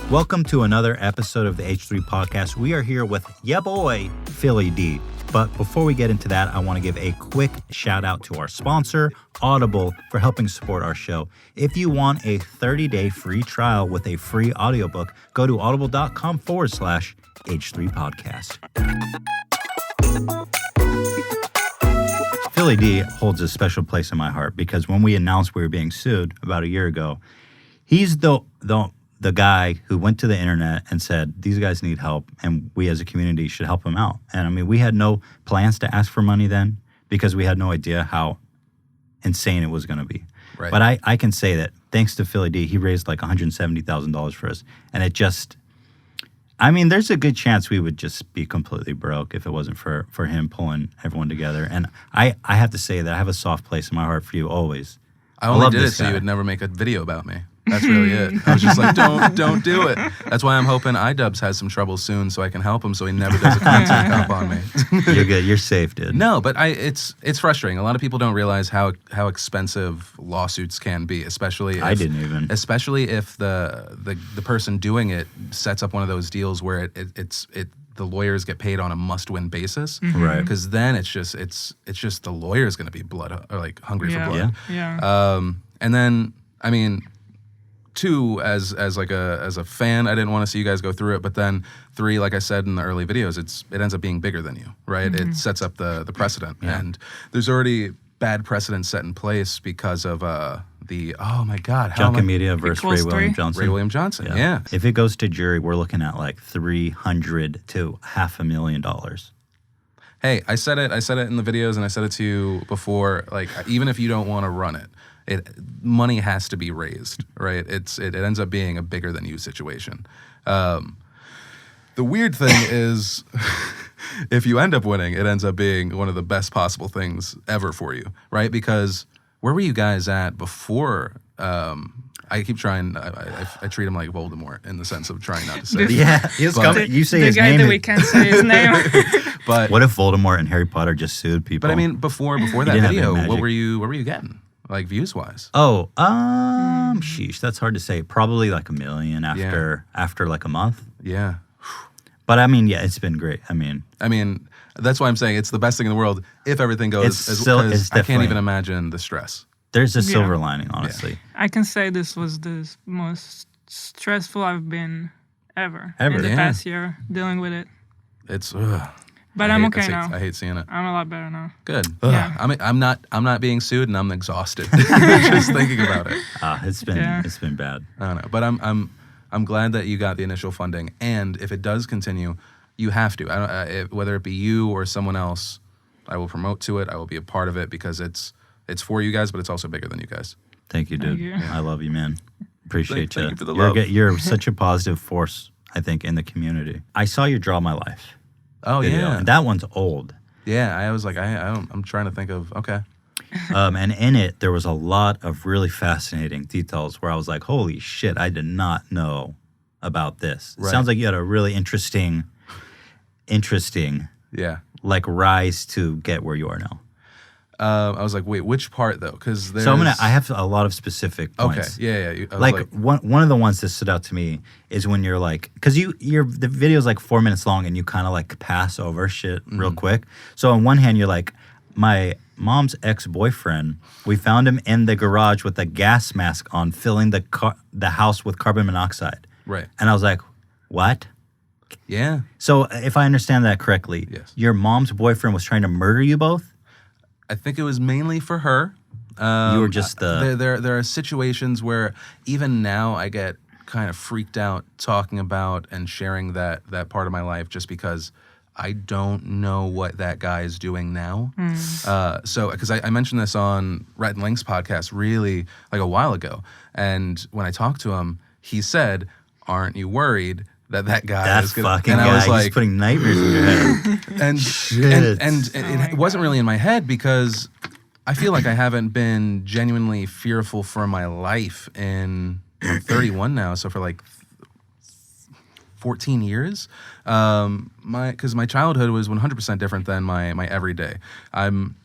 Welcome to another episode of the H3 Podcast. We are here with ya boy, Philly D. But before we get into that, I want to give a quick shout out to our sponsor, Audible, for helping support our show. If you want a 30-day free trial with a free audiobook, go to audible.com/H3 Podcast. Philly D holds a special place in my heart because when we announced we were being sued about a year ago, he's the guy who went to the internet and said, these guys need help and we as a community should help them out. And I mean, we had no plans to ask for money then because we had no idea how insane it was going to be. Right. But I can say that thanks to Philly D, he raised like $170,000 for us. And it just, I mean, there's a good chance we would just be completely broke if it wasn't for him pulling everyone together. And I have to say that I have a soft place in my heart for you always. I only did it so you would never make a video about me. That's really it. I was just like, don't do it. That's why I'm hoping iDubbbz has some trouble soon so I can help him so he never does a content comp on me. You're good. You're safe, dude. No, but it's frustrating. A lot of people don't realize how expensive lawsuits can be, especially if, especially if the person doing it sets up one of those deals where the lawyers get paid on a must-win basis, right? Because then it's just the lawyer's going to be hungry for blood. Yeah. And then I mean. Two, as a fan, I didn't want to see you guys go through it. But then three, like I said in the early videos, it ends up being bigger than you, right? Mm-hmm. It sets up the precedent, and there's already bad precedent set in place because of oh my God, Junkin Media versus Ray William Johnson. Ray William Johnson, yeah. If it goes to jury, we're looking at like $300,000 to $500,000. Hey, I said it in the videos, and I said it to you before. Like, even if you don't want to run it. Money has to be raised, right? It ends up being a bigger than you situation. The weird thing is, if you end up winning, it ends up being one of the best possible things ever for you, right? Because where were you guys at before? I keep trying. I treat him like Voldemort in the sense of trying not to say. You say his name. The guy that we can't say his name. But what if Voldemort and Harry Potter just sued people? But I mean, before that video, what were you getting? Like views wise? Oh, sheesh, that's hard to say. Probably like 1 million after like a month. Yeah. But I mean, yeah, it's been great. I mean, that's why I'm saying it's the best thing in the world if everything goes as I can't even imagine the stress. There's a silver lining, honestly. Yeah. I can say this was the most stressful I've been ever in the past year dealing with it. It's But I'm okay now. I hate seeing it. I'm a lot better now. Good. Yeah. I'm not being sued, and I'm exhausted just thinking about it. It's been bad. I don't know, but I'm glad that you got the initial funding, and if it does continue, you have to. Whether it be you or someone else, I will promote to it. I will be a part of it because it's for you guys, but it's also bigger than you guys. Thank you, dude. Thank you. Yeah. I love you, man. Appreciate you. Thank you for the love. You're such a positive force, I think, in the community. I saw you draw my life. Oh, video, yeah. and that one's old. Yeah, I was like, I'm trying to think of, okay. And in it, there was a lot of really fascinating details where I was like, holy shit, I did not know about this. Right. It sounds like you had a really interesting, like rise to get where you are now. I was like, wait, which part though? Because I have a lot of specific points. Okay, yeah. Like one of the ones that stood out to me is when you're like, because the video's like 4 minutes long and you kind of like pass over shit real quick. So on one hand, you're like, my mom's ex-boyfriend, we found him in the garage with a gas mask on, filling the house with carbon monoxide. Right. And I was like, what? Yeah. So if I understand that correctly, yes. Your mom's boyfriend was trying to murder you both? I think it was mainly for her. You were just There are situations where even now I get kind of freaked out talking about and sharing that part of my life just because I don't know what that guy is doing now. So, because I mentioned this on Rhett and Link's podcast really like a while ago. And when I talked to him, he said, aren't you worried that guy is gonna, fucking and guy, I was like, he's putting nightmares in your head. and it wasn't really in my head because I feel like I haven't been genuinely fearful for my life I'm 31 now, so for like 14 years. Because my childhood was 100% different than my everyday. I'm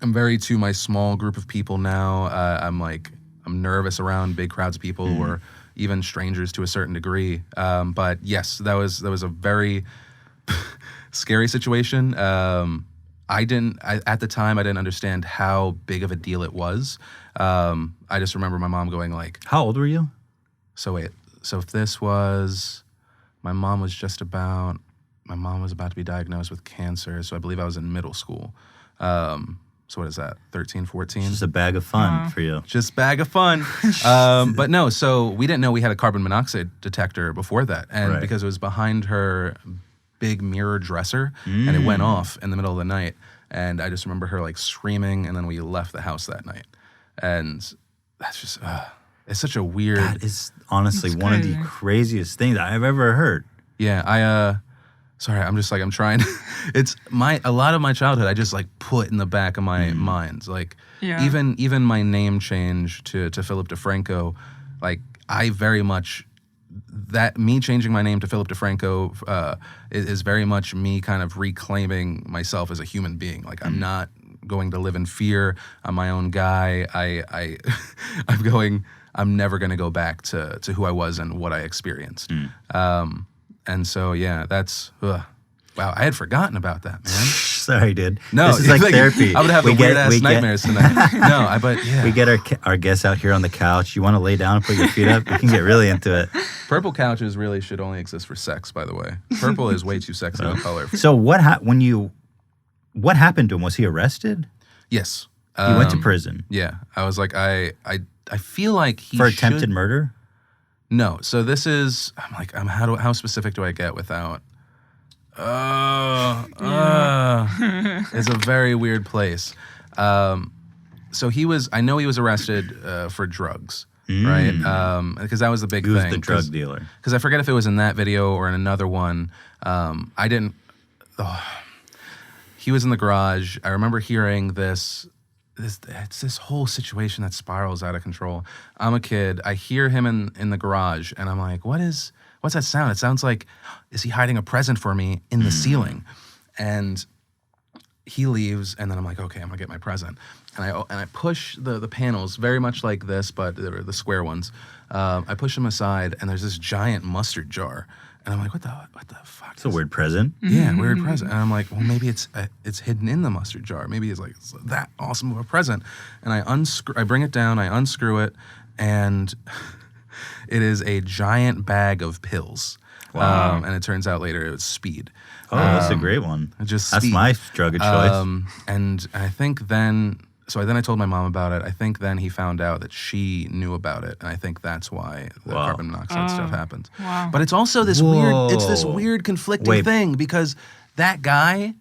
very to my small group of people now. I'm nervous around big crowds of people who are even strangers to a certain degree. But yes, that was a very scary situation. At the time, I didn't understand how big of a deal it was. I just remember my mom going like, How old were you? so if this was, my mom was about to be diagnosed with cancer, so I believe I was in middle school. So what is that, 13, 14? Just a bag of fun for you. Just bag of fun. But no, so we didn't know we had a carbon monoxide detector before that. And because it was behind her big mirror dresser, and it went off in the middle of the night. And I just remember her like screaming, and then we left the house that night. And that's just, it's such a weird... That is honestly one of the craziest things I've ever heard. Yeah, sorry, I'm trying. It's a lot of my childhood I just like put in the back of my mind. Like even my name change to Philip DeFranco, like I very much, that me changing my name to Philip DeFranco is very much me kind of reclaiming myself as a human being. Like I'm not going to live in fear. I'm my own guy. I'm never going to go back to who I was and what I experienced. And so, yeah, that's, wow, I had forgotten about that, man. Sorry, dude. No, this is like therapy. I would have weird-ass nightmares tonight. No, but yeah. We get our guests out here on the couch. You want to lay down and put your feet up? We can get really into it. Purple couches really should only exist for sex, by the way. Purple is way too sexy of a color. So what happened to him? Was he arrested? Yes. He went to prison. Yeah. I was like, I feel like he For attempted murder? No. So this is, I'm like, how specific do I get without? It's a very weird place. So I know he was arrested for drugs, right? Because that was the big thing. He was the drug dealer. Because I forget if it was in that video or in another one. He was in the garage. I remember hearing this whole situation that spirals out of control. I'm a kid. I hear him in the garage, and I'm like, what's that sound? It sounds like, is he hiding a present for me in the ceiling? And he leaves, and then I'm like, okay, I'm gonna get my present. And I push the panels very much like this, but they're the square ones. I push them aside, and there's this giant mustard jar. And I'm like, what the fuck? It's a weird present. Yeah, weird present. And I'm like, well, maybe it's hidden in the mustard jar. Maybe it's that awesome of a present. And I bring it down, I unscrew it, and it is a giant bag of pills. Wow. And it turns out later it was speed. Oh, that's a great one. Just that's speed. my drug of choice. And I think then I told my mom about it. I think then he found out that she knew about it, and I think that's why the carbon monoxide stuff happened. Wow. But it's also this weird conflicting thing, because that guy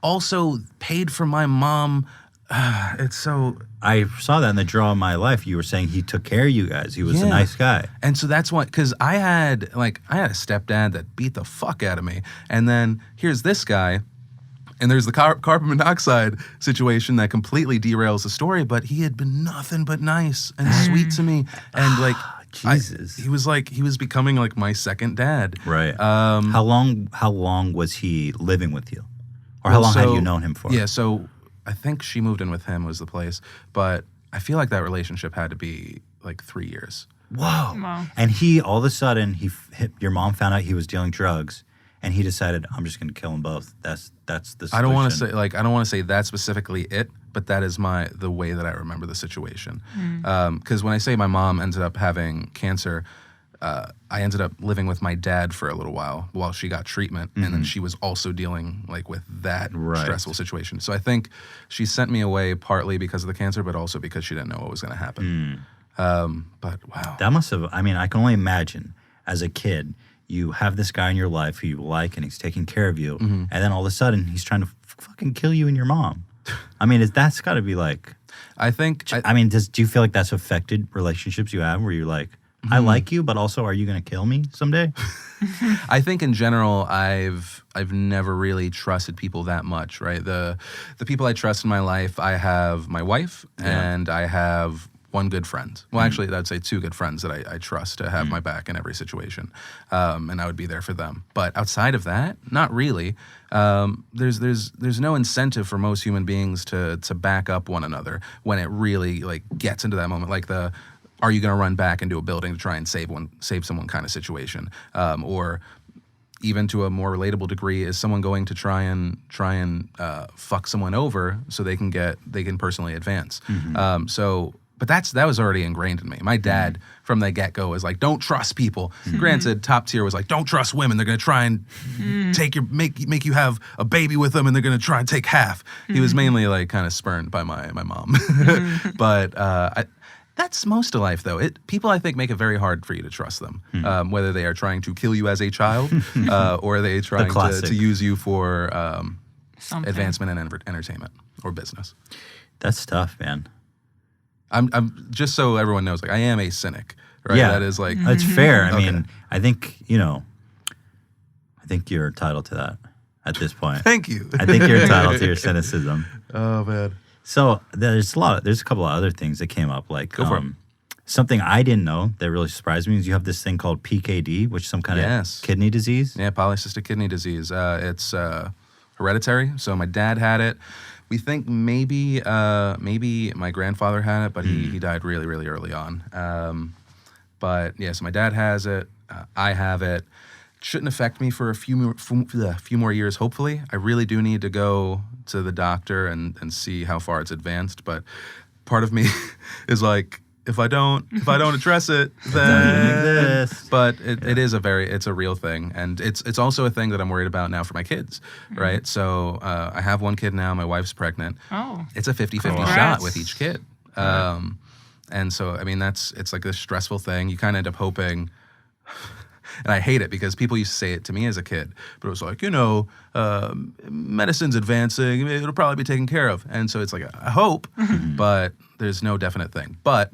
also paid for my mom. It's so... I saw that in the Draw of My Life. You were saying he took care of you guys. He was a nice guy. And so that's why, because I had a stepdad that beat the fuck out of me. And then here's this guy, and there's the carbon monoxide situation that completely derails the story, but he had been nothing but nice and sweet to me. And Jesus. he was becoming like my second dad. Right. How long was he living with you? Or how long had you known him for? Yeah, so I think she moved in with him was the place, but I feel like that relationship had to be like 3 years. Whoa. Wow. And he, all of a sudden, your mom found out he was dealing drugs, and he decided, I'm just going to kill them both. That's the solution. I don't want to say that specifically it, but that is the way that I remember the situation. Because when I say my mom ended up having cancer, I ended up living with my dad for a little while she got treatment, and then she was also dealing with that stressful situation. So I think she sent me away partly because of the cancer, but also because she didn't know what was going to happen. But wow, that must have. I mean, I can only imagine as a kid, you have this guy in your life who you like, and he's taking care of you, and then all of a sudden he's trying to fucking kill you and your mom. I mean, that's got to be like. I think. Do you feel like that's affected relationships you have, where you're like, I like you, but also, are you going to kill me someday? I think in general, I've never really trusted people that much, right? The people I trust in my life, I have my wife, and I have one good friend. Well, actually, I'd say two good friends that I trust to have my back in every situation, and I would be there for them. But outside of that, not really. There's no incentive for most human beings to back up one another when it really gets into that moment, like are you going to run back into a building to try and save someone kind of situation? Or even to a more relatable degree, is someone going to try and fuck someone over so they can personally advance? But that was already ingrained in me. My dad from the get-go was like, don't trust people. Granted, top tier was like, don't trust women. They're going to try and make you have a baby with them, and they're going to try and take half. He was mainly like kind of spurned by my mom. But that's most of life, though. People, I think, make it very hard for you to trust them, whether they are trying to kill you as a child or they trying to use you for advancement and entertainment or business. That's tough, man. I'm just so everyone knows, like, I am a cynic, right? Yeah, that is like that's fair. I mean, I think you're entitled to that at this point. Thank you. I think you're entitled to your cynicism. Oh man. So there's a couple of other things that came up, like Go for it. Something I didn't know that really surprised me is you have this thing called PKD, which is some kind of kidney disease. Yeah, polycystic kidney disease. It's hereditary. So my dad had it. We think maybe my grandfather had it, but he died really, really early on. But yeah, so my dad has it. I have it. Shouldn't affect me for a few more years, hopefully. I really do need to go to the doctor and see how far it's advanced. But part of me is like, if I don't address it, then but it's a real thing, and it's also a thing that I'm worried about now for my kids, right? So I have one kid now. My wife's pregnant. Oh, it's a 50-50 shot with each kid, and so I mean it's like this stressful thing. You kind of end up hoping. And I hate it because people used to say it to me as a kid, but it was like, medicine's advancing, it'll probably be taken care of. And so it's like, I hope, but there's no definite thing. But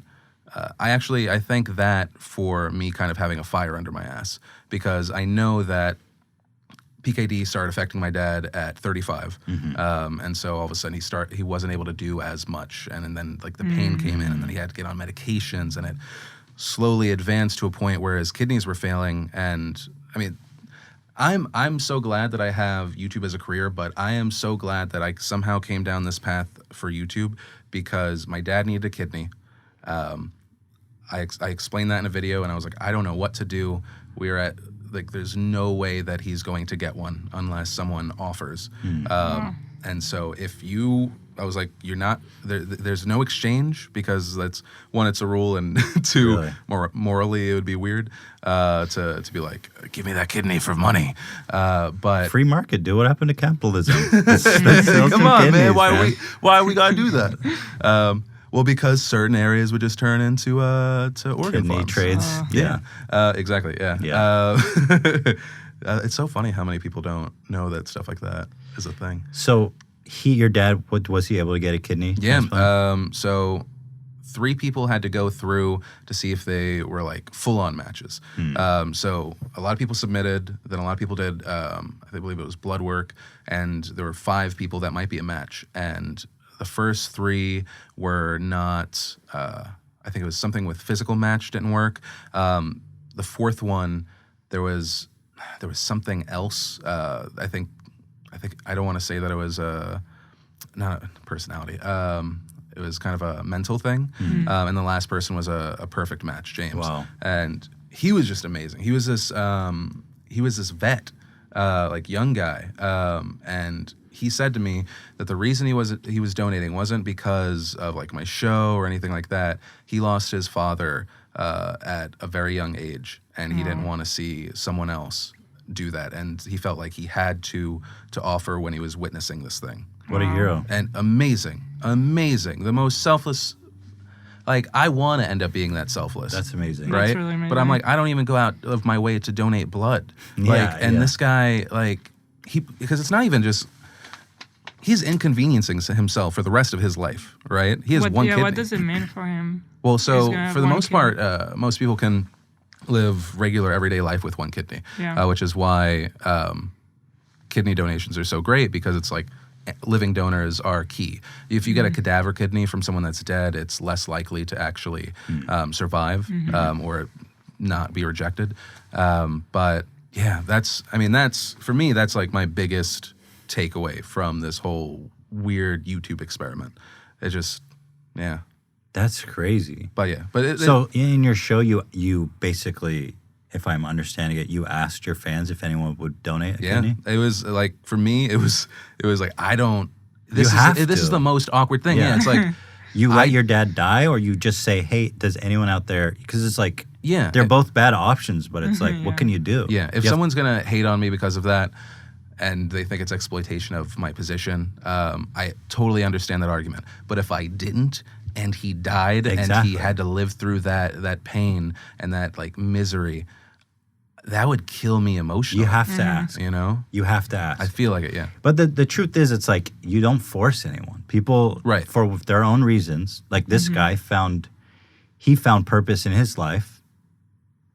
I think that for me kind of having a fire under my ass, because I know that PKD started affecting my dad at 35. And so all of a sudden he wasn't able to do as much. And then like the pain came in, and then he had to get on medications, and it slowly advanced to a point where his kidneys were failing. And I mean, I'm so glad that I have YouTube as a career, but I am so glad that I somehow came down this path for YouTube, because my dad needed a kidney. I explained that in a video, and I was like, I don't know what to do. We're at like, there's no way that he's going to get one unless someone offers. And so I was like, you're not there. There's no exchange, because that's one, it's a rule, and two, really? Morally, it would be weird to be like, give me that kidney for money. But free market, do what happened to capitalism. Come on, man. Why we gotta do that? Well, because certain areas would just turn into organ kidney farms. Trades. Exactly. Yeah. It's so funny how many people don't know that stuff like that is a thing. So your dad, was he able to get a kidney? Yeah. So 3 people had to go through to see if they were like full-on matches. So a lot of people submitted, then a lot of people did, I believe it was blood work, and there were 5 people that might be a match. And the first 3 were not, I think it was something with physical match didn't work. The 4th one, there was something else. I think I don't want to say that it was not a personality. It was kind of a mental thing. And the last person was a perfect match, James. Wow. And he was just amazing. He was this vet, like young guy. And he said to me that the reason he was donating wasn't because of like my show or anything like that. He lost his father at a very young age, and he didn't want to see someone else do that, and he felt like he had to offer when he was witnessing this thing. What a hero. And amazing, the most selfless. Like, I want to end up being that selfless. That's amazing. Right? That's really amazing. But I'm like, I don't even go out of my way to donate blood. This guy, like, because it's not even just, he's inconveniencing himself for the rest of his life, right? He has one kidney. What does it mean for him? Well, so for the most part, most people can live regular everyday life with one kidney, which is why kidney donations are so great, because it's like living donors are key. If you get a cadaver kidney from someone that's dead, it's less likely to actually survive or not be rejected. But yeah, that's for me, that's like my biggest takeaway from this whole weird YouTube experiment. It just, That's crazy. But yeah, so in your show, you basically, if I'm understanding it, you asked your fans if anyone would donate a kidney? It was like, for me, it was like, I don't, This is the most awkward thing. Yeah, it's like, you let your dad die, or you just say, hey, does anyone out there, because it's like, they're both bad options, but it's like, what can you do? Yeah, if someone's going to hate on me because of that, and they think it's exploitation of my position, I totally understand that argument. But if I didn't, and he died, and he had to live through that pain and that like misery, that would kill me emotionally. You have to ask. You know? You have to ask. I feel like it, yeah. But the truth is, it's like, you don't force anyone. People, for their own reasons, like this guy found purpose in his life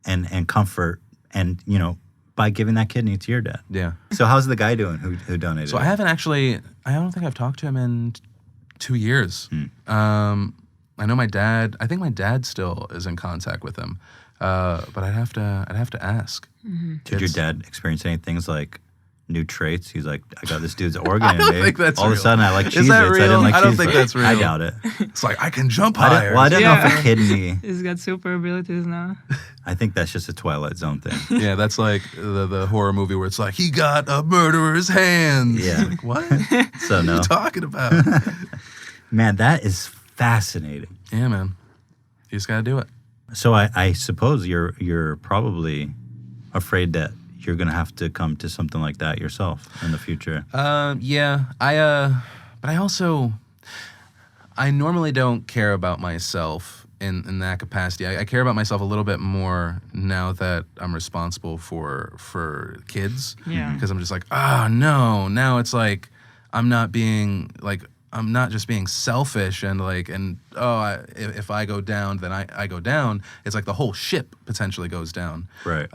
and comfort, and, you know, by giving that kidney to your dad. Yeah. So how's the guy doing who donated? So I don't think I've talked to him in 2 years. I know my dad. I think my dad still is in contact with him, but I'd have to ask. Did your dad experience any things like new traits? He's like, I got this dude's organ. I don't think that's all real. of a sudden I like Cheez-Its. Is that real? I didn't like I don't Cheez-Its. think that's real. I doubt it. It's like, I can jump higher. I don't know if a kidney. He's got super abilities now. I think that's just a Twilight Zone thing. Yeah, that's like the horror movie where it's like, he got a murderer's hands. Yeah. Like, what? So What are you talking about? Man, that is fascinating. Yeah, man. You just gotta do it. So I suppose you're probably afraid that you're gonna have to come to something like that yourself in the future. Yeah. But I normally don't care about myself in that capacity. I care about myself a little bit more now that I'm responsible for kids. Yeah. Because I'm just like, no. Now it's like I'm not just being selfish and like, if I go down, then I go down. It's like the whole ship potentially goes down. Right.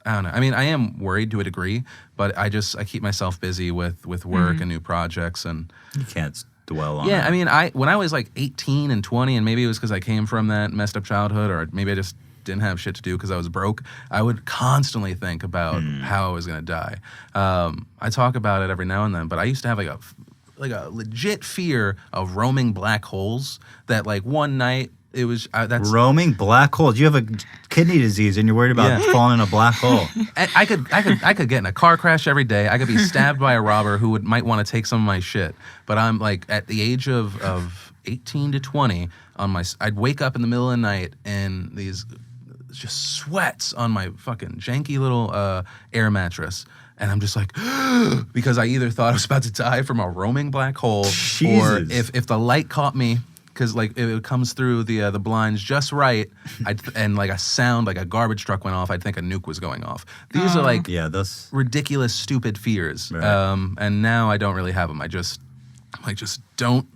I don't know. I mean, I am worried to a degree, but I keep myself busy with work and new projects, and you can't dwell on it. Yeah, I mean, when I was like 18 and 20, and maybe it was because I came from that messed up childhood, or maybe I just didn't have shit to do because I was broke, I would constantly think about how I was going to die. I talk about it every now and then, but I used to have like a legit fear of roaming black holes that like one night it was that's roaming black holes. You have a kidney disease and you're worried about falling in a black hole. I could get in a car crash every day. I could be stabbed by a robber who might want to take some of my shit. But I'm like at the age of 18 to 20 I'd wake up in the middle of the night and these just sweats on my fucking janky little air mattress. And I'm just like, because I either thought I was about to die from a roaming black hole, or if the light caught me, because like it comes through the blinds just right, and like a sound like a garbage truck went off, I'd think a nuke was going off. These are like those ridiculous, stupid fears. Right. And now I don't really have them. I'm like, just don't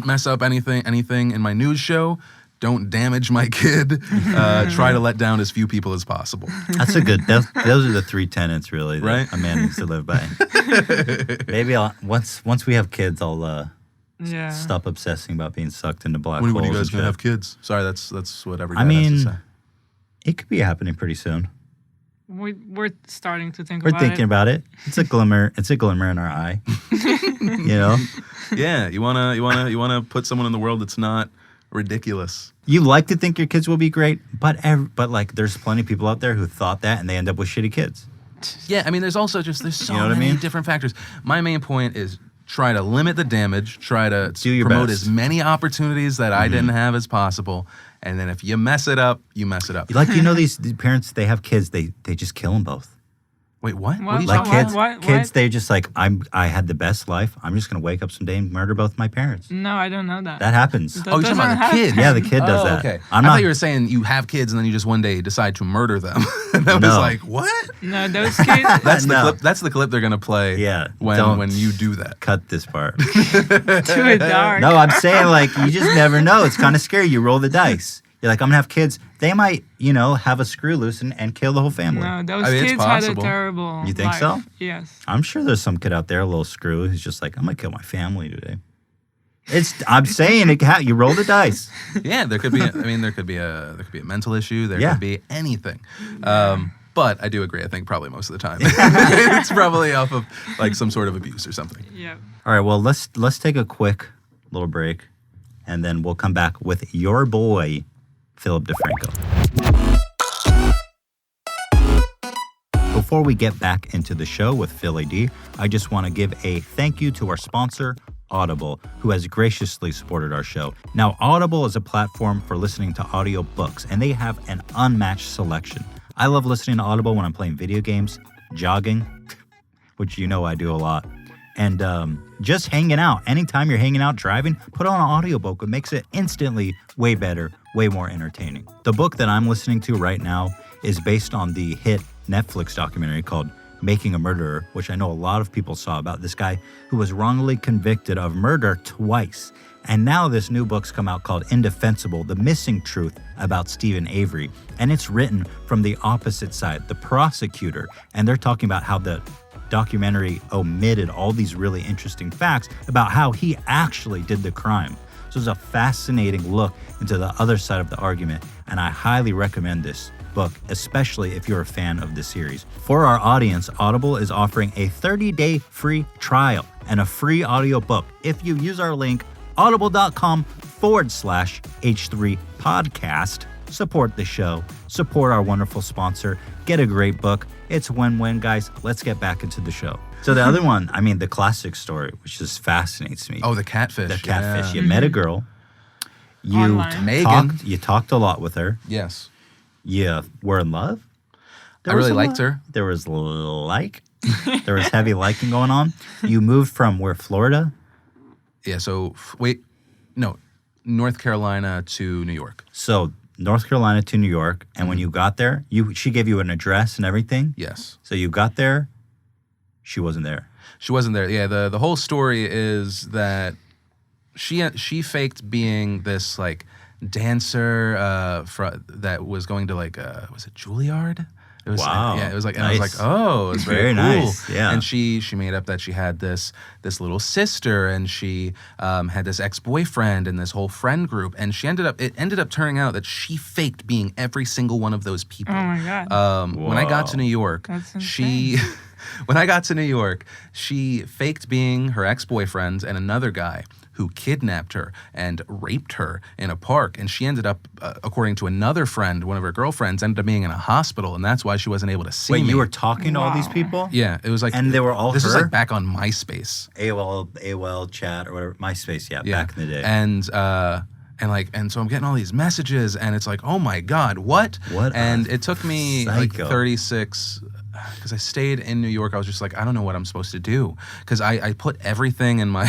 mess up anything in my news show. Don't damage my kid. Try to let down as few people as possible. That's a good. Those are the 3 tenets, really, that a man needs to live by. Maybe once we have kids, I'll stop obsessing about being sucked into black holes. When are you guys gonna have kids? Sorry, that's what every dad has to say. It could be happening pretty soon. We're starting to think. We're thinking about it. It's a glimmer. It's a glimmer in our eye. You know. Yeah, you wanna put someone in the world that's not ridiculous. You like to think your kids will be great, but like there's plenty of people out there who thought that and they end up with shitty kids. Yeah, I mean, there's so many different factors. My main point is try to limit the damage, try to promote as many opportunities that I didn't have as possible, and then if you mess it up, you mess it up. Like, these parents, they have kids, they just kill them both. Wait, what? Kids, they're just like, I had the best life. I'm just going to wake up someday and murder both my parents. No, I don't know that. That happens. You're talking about the kid? Yeah, the kid does that. Okay. I thought you were saying you have kids and then you just one day decide to murder them. And I was like, what? No, those kids. That's the clip they're going to play when you do that. Cut this part. Too dark. No, I'm saying, like, you just never know. It's kind of scary. You roll the dice. You're like, I'm going to have kids. They might, have a screw loose and kill the whole family. No, those kids had a terrible You think life. so? Yes. I'm sure there's some kid out there, a little screw, who's just like, I'm going to kill my family today. I'm saying you roll the dice. Yeah, there could be a mental issue. There could be anything. But I do agree. I think probably most of the time it's probably off of like some sort of abuse or something. Yeah. All right. Well, let's take a quick little break. and then we'll come back with your boy, Philip DeFranco. Before we get back into the show with Philly D, I just want to give a thank you to our sponsor, Audible, who has graciously supported our show. Now, Audible is a platform for listening to audiobooks, and they have an unmatched selection. I love listening to Audible when I'm playing video games, jogging, which you know I do a lot, and just hanging out. Anytime you're hanging out, driving, put on an audiobook. It makes it instantly way better, way more entertaining. The book that I'm listening to right now is based on the hit Netflix documentary called Making a Murderer, which I know a lot of people saw, about this guy who was wrongly convicted of murder twice. And now this new book's come out called Indefensible, The Missing Truth About Stephen Avery. And it's written from the opposite side, the prosecutor. And they're talking about how the documentary omitted all these really interesting facts about how he actually did the crime. So it's a fascinating look into the other side of the argument. And I highly recommend this book, especially if you're a fan of the series. For our audience, Audible is offering a 30-day free trial and a free audiobook if you use our link audible.com/H3 podcast. Support the show, support our wonderful sponsor, get a great book. It's win-win, guys. Let's get back into the show. So the other one, I mean, the classic story, which just fascinates me. Oh, the catfish. The catfish. Yeah. You met a girl. You talked a lot with her. Yes. You were in love. I really liked her. There was there was heavy liking going on. You moved from where, Florida? Yeah, so North Carolina to New York. So North Carolina to New York, and when you got there, she gave you an address and everything? Yes. So you got there, she wasn't there. She wasn't there. Yeah, the whole story is that she faked being this like dancer that was going to like was it Juilliard? It was, wow. Yeah, it was like, and nice. I was like, oh, it's very cool. Nice. Yeah. And she made up that she had this little sister, and she had this ex-boyfriend and this whole friend group, and it ended up turning out that she faked being every single one of those people. Oh my God. When I got to New York, when I got to New York, she faked being her ex-boyfriend and another guy who kidnapped her and raped her in a park. And she ended up, according to another friend, one of her girlfriends, ended up being in a hospital, and that's why she wasn't able to see me. Wait, you were talking to all these people? Yeah, it was like... And they were all This her? was like back on MySpace. AOL chat or whatever. MySpace, yeah, back in the day. And so I'm getting all these messages, and it's like, oh my God, what? And it took me like 36... Because I stayed in New York, I was just like, I don't know what I'm supposed to do. Because I put everything in my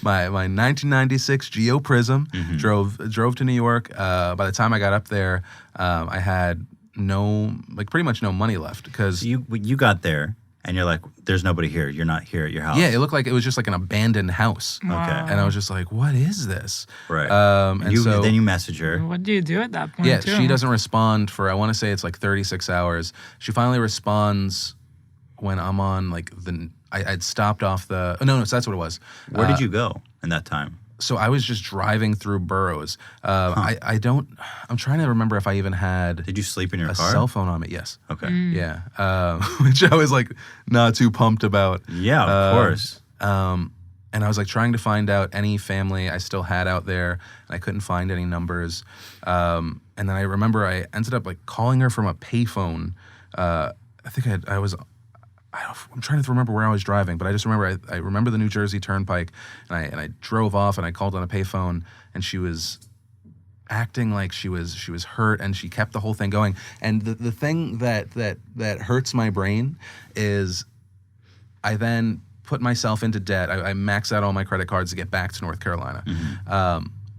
1996 Geo Prism, drove to New York. By the time I got up there, I had pretty much no money left. Because you got there, and you're like, there's nobody here. You're not here at your house. Yeah, it looked like it was just like an abandoned house. Wow. Okay. And I was just like, what is this? Right. So then you message her. What do you do at that point? Yeah, too? she doesn't respond for, I want to say it's like 36 hours. She finally responds when I'm on like I'd stopped off the, so that's what it was. Where did you go in that time? So I was just driving through boroughs. I'm trying to remember if I even had. Did you sleep in your a car? cell phone on me? Yes. Okay. Yeah. Which I was like not too pumped about. Yeah, of course. And I was like trying to find out any family I still had out there, and I couldn't find any numbers. And then I remember I ended up like calling her from a payphone. I'm trying to remember where I was driving, but I just remember I remember the New Jersey Turnpike, and I drove off and I called on a payphone, and she was acting like she was hurt, and she kept the whole thing going. And the thing that hurts my brain is I then put myself into debt. I maxed out all my credit cards to get back to North Carolina.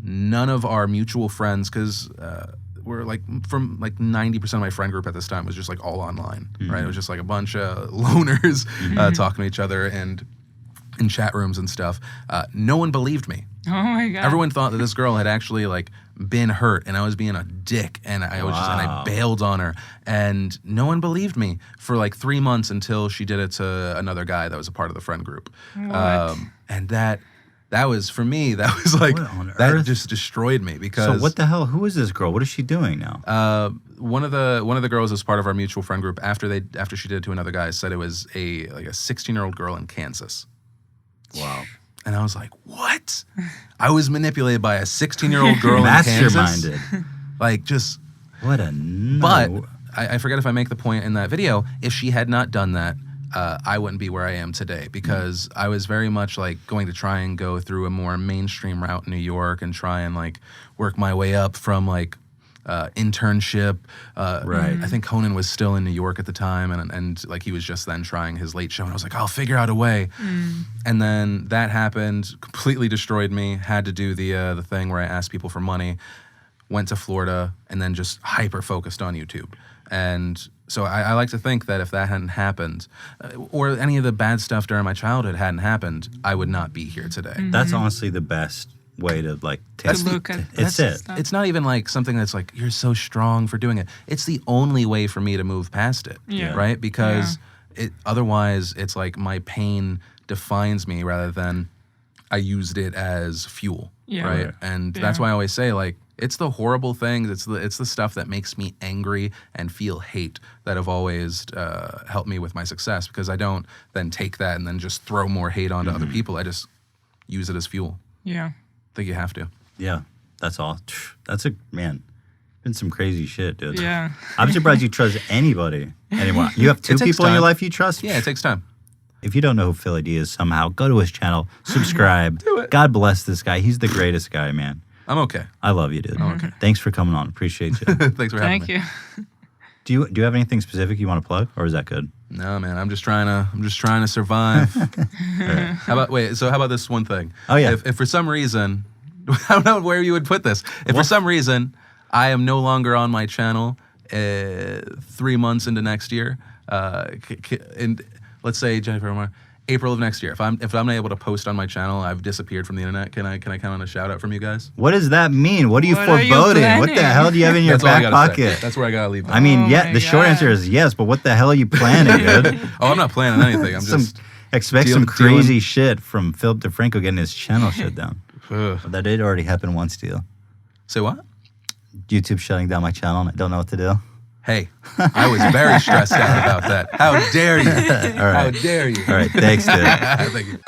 None of our mutual friends, because we're like from like 90% of my friend group at this time was just like all online, right? It was just like a bunch of loners talking to each other and in chat rooms and stuff. No one believed me. Oh my God. Everyone thought that this girl had actually like been hurt, and I was being a dick, and I bailed on her, and no one believed me for like 3 months until she did it to another guy that was a part of the friend group. And that was, for me, that was like, that just destroyed me, because. So what the hell? Who is this girl? What is she doing now? One of the girls was part of our mutual friend group. After she did it to another guy, said it was a 16-year-old girl in Kansas. Wow. And I was like, what? what? I was manipulated by a 16-year-old girl in Kansas. Masterminded. Like, just... What a But I forget if I make the point in that video, if she had not done that, I wouldn't be where I am today, because I was very much like going to try and go through a more mainstream route in New York and try and like work my way up from like internship. Right. I think Conan was still in New York at the time, and like he was just then trying his late show, and I was like, I'll figure out a way. And then that happened, completely destroyed me. Had to do the thing where I asked people for money. Went to Florida, and then just hyper focused on YouTube. And so I like to think that if that hadn't happened, or any of the bad stuff during my childhood hadn't happened, I would not be here today. That's honestly the best way to like take That's it. stuff. It's not even like something that's like, you're so strong for doing it. It's the only way for me to move past it, Yeah. right? Because otherwise it's like my pain defines me rather than I used it as fuel, right? Right. And that's why I always say, like, it's the horrible things, it's the stuff that makes me angry and feel hate that have always helped me with my success, because I don't then take that and then just throw more hate onto other people. I just use it as fuel. Yeah. I think you have to. Yeah, that's all. That's been some crazy shit, dude. Yeah. I'm surprised you trust anybody anymore. You have two It takes people in your time. life you trust? Yeah, it takes time. If you don't know who Philly D is somehow, go to his channel, subscribe. Do it. God bless this guy. He's the greatest guy, man. I'm okay. I love you, dude. okay. Thanks for coming on. Appreciate you. Thanks for having Thank me. you. Do you have anything specific you want to plug, or is that good? No, man, I'm just trying to survive. How about this one thing? Oh, yeah. If for some reason, I don't know where you would put this. If for some reason I am no longer on my channel 3 months into next year, and let's say April of next year, if I'm not able to post on my channel, I've disappeared from the internet. Can I count on a shout out from you guys? What does that mean? What are you What are you foreboding? What the planning? hell do you have in your That's all I back gotta say. pocket? That's where I gotta leave that. I mean, Oh yeah, my the short God. answer is yes, but what the hell are you planning, dude? Oh, I'm not planning anything. I'm just Expect some crazy shit from Philip DeFranco getting his channel shut down. ugh. But that did already happen once, deal. Say what? YouTube shutting down my channel and I don't know what to do. Hey, I was very stressed out about that. How dare you? All right. How dare you? All right, thanks, dude. Thank you.